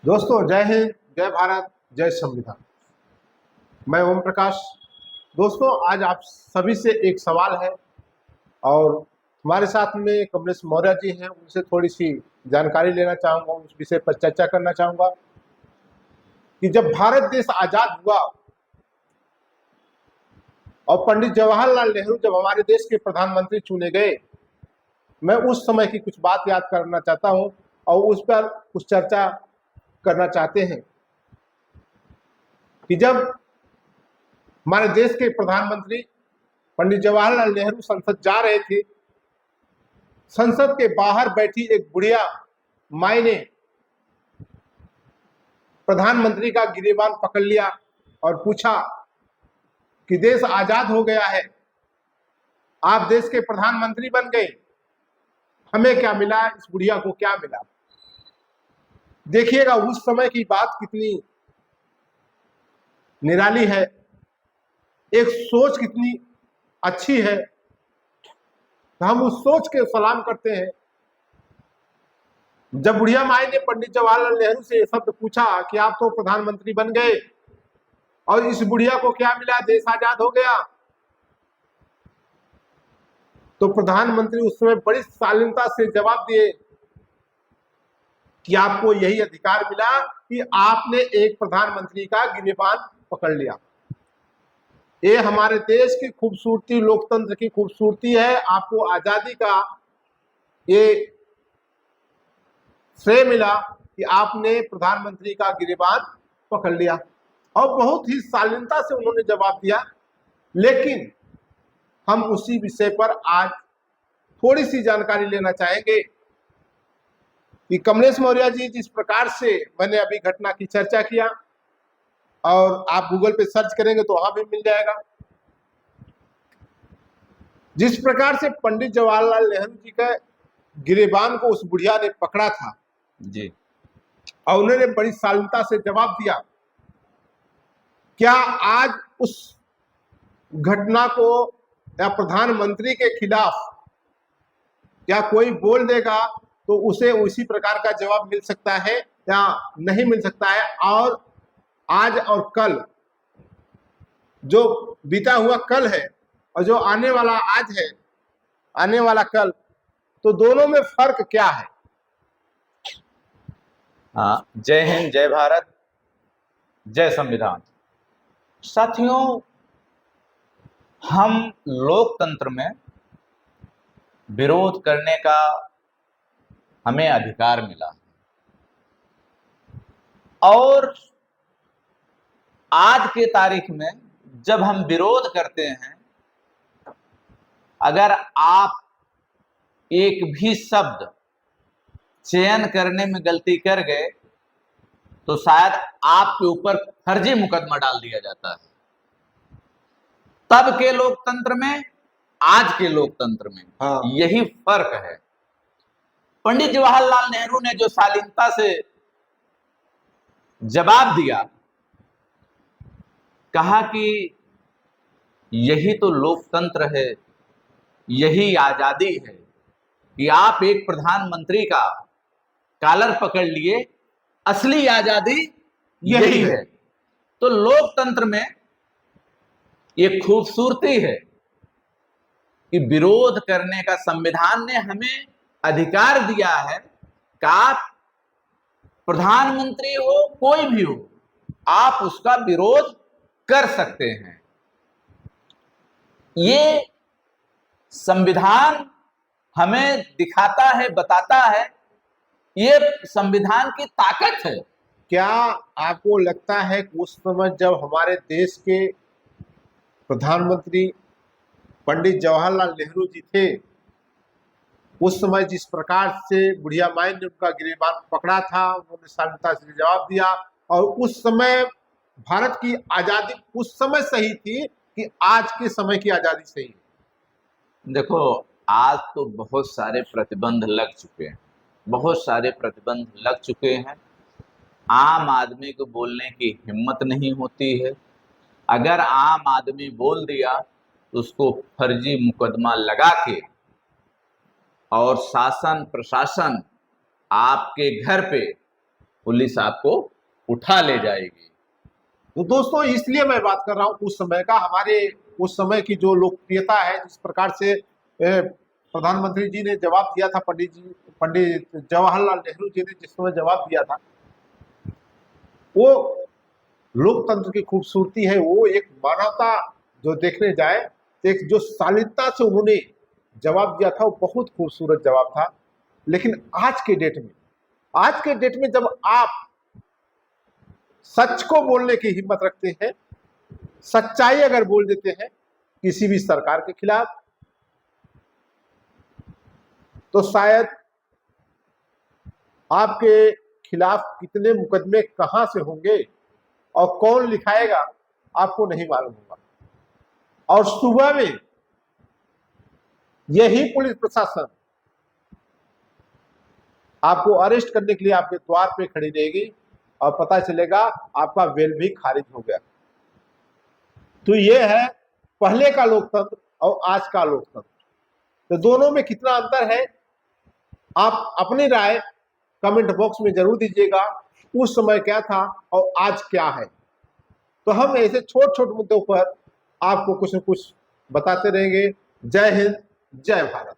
दोस्तों, जय हिंद, जय भारत, जय संविधान। मैं ओम प्रकाश। दोस्तों, आज आप सभी से एक सवाल है और हमारे साथ में कमलेश मौर्य जी हैं। उनसे थोड़ी सी जानकारी लेना चाहूँगा, उस विषय पर चर्चा करना चाहूँगा कि जब भारत देश आज़ाद हुआ और पंडित जवाहरलाल नेहरू जब हमारे देश के प्रधानमंत्री चुने गए, मैं उस समय की कुछ बात याद करना चाहता हूँ और उस पर कुछ चर्चा करना चाहते हैं कि जब हमारे देश के प्रधानमंत्री पंडित जवाहरलाल नेहरू संसद जा रहे थे, संसद के बाहर बैठी एक बुढ़िया माई ने प्रधानमंत्री का गिरेबान पकड़ लिया और पूछा कि देश आजाद हो गया है, आप देश के प्रधानमंत्री बन गए, हमें क्या मिला, इस बुढ़िया को क्या मिला। देखिएगा उस समय की बात कितनी निराली है, एक सोच कितनी अच्छी है। हम उस सोच के सलाम करते हैं। जब बुढ़िया माई ने पंडित जवाहरलाल नेहरू से शब्द पूछा कि आप तो प्रधानमंत्री बन गए और इस बुढ़िया को क्या मिला, देश आजाद हो गया, तो प्रधानमंत्री उस समय बड़ी शालीनता से जवाब दिए कि आपको यही अधिकार मिला कि आपने एक प्रधानमंत्री का गिरेबान पकड़ लिया। ये हमारे देश की खूबसूरती, लोकतंत्र की खूबसूरती है। आपको आजादी का ये श्रेय मिला कि आपने प्रधानमंत्री का गिरेबान पकड़ लिया और बहुत ही शालीनता से उन्होंने जवाब दिया। लेकिन हम उसी विषय पर आज थोड़ी सी जानकारी लेना चाहेंगे कि कमलेश मौर्य जी जिस प्रकार से मैंने अभी घटना की चर्चा किया और आप गूगल पे सर्च करेंगे तो वहां भी मिल जाएगा, जिस प्रकार से पंडित जवाहरलाल नेहरू जी का गिरेबान को उस बुढ़िया ने पकड़ा था जी, और उन्होंने बड़ी शालीनता से जवाब दिया। क्या आज उस घटना को या प्रधानमंत्री के खिलाफ क्या कोई बोल देगा तो उसे उसी प्रकार का जवाब मिल सकता है या नहीं मिल सकता है। और आज और कल, जो बीता हुआ कल है और जो आने वाला आज है, आने वाला कल, तो दोनों में फर्क क्या है? हाँ, जय हिंद, जय भारत, जय संविधान। साथियों, हम लोकतंत्र में विरोध करने का हमें अधिकार मिला और आज के तारीख में जब हम विरोध करते हैं, अगर आप एक भी शब्द चयन करने में गलती कर गए तो शायद आपके ऊपर फर्जी मुकदमा डाल दिया जाता है। तब के लोकतंत्र में, आज के लोकतंत्र में यही फर्क है। पंडित जवाहरलाल नेहरू ने जो शालीनता से जवाब दिया, कहा कि यही तो लोकतंत्र है, यही आजादी है कि आप एक प्रधानमंत्री का कॉलर पकड़ लिए, असली आजादी यही है। तो लोकतंत्र में ये खूबसूरती है कि विरोध करने का संविधान ने हमें अधिकार दिया है कि आप प्रधानमंत्री हो, कोई भी हो, आप उसका विरोध कर सकते हैं। ये संविधान हमें दिखाता है, बताता है, ये संविधान की ताकत है। क्या आपको लगता है कि उस समय जब हमारे देश के प्रधानमंत्री पंडित जवाहरलाल नेहरू जी थे, उस समय जिस प्रकार से बुढ़िया माई ने उनका गिरेबान पकड़ा था, उन्होंने शालीनता से जवाब दिया और उस समय भारत की आजादी उस समय सही थी कि आज के समय की आजादी सही है? देखो, आज तो बहुत सारे प्रतिबंध लग चुके हैं, बहुत सारे प्रतिबंध लग चुके हैं। आम आदमी को बोलने की हिम्मत नहीं होती है। अगर आम आदमी बोल दिया तो उसको फर्जी मुकदमा लगा के और शासन प्रशासन आपके घर पे पुलिस आपको उठा ले जाएगी। तो दोस्तों, इसलिए मैं बात कर रहा हूं उस समय का, हमारे उस समय की जो लोकप्रियता है, जिस प्रकार से प्रधानमंत्री जी ने जवाब दिया था, पंडित जवाहरलाल नेहरू जी ने जिस समय जवाब दिया था, वो लोकतंत्र की खूबसूरती है। वो एक मानवता जो देखने जाए, एक जो शालीनता से उन्होंने जवाब दिया था, वो बहुत खूबसूरत जवाब था। लेकिन आज के डेट में जब आप सच को बोलने की हिम्मत रखते हैं, सच्चाई अगर बोल देते हैं किसी भी सरकार के खिलाफ, तो शायद आपके खिलाफ कितने मुकदमे कहां से होंगे और कौन लिखाएगा, आपको नहीं मालूम होगा। और सुबह में यही पुलिस प्रशासन आपको अरेस्ट करने के लिए आपके द्वार पे खड़ी रहेगी और पता चलेगा आपका बेल भी खारिज हो गया। तो ये है पहले का लोकतंत्र और आज का लोकतंत्र। तो दोनों में कितना अंतर है, आप अपनी राय कमेंट बॉक्स में जरूर दीजिएगा। उस समय क्या था और आज क्या है। तो हम ऐसे छोटे छोटे मुद्दों पर आपको कुछ न कुछ बताते रहेंगे। जय हिंद, जय भारत।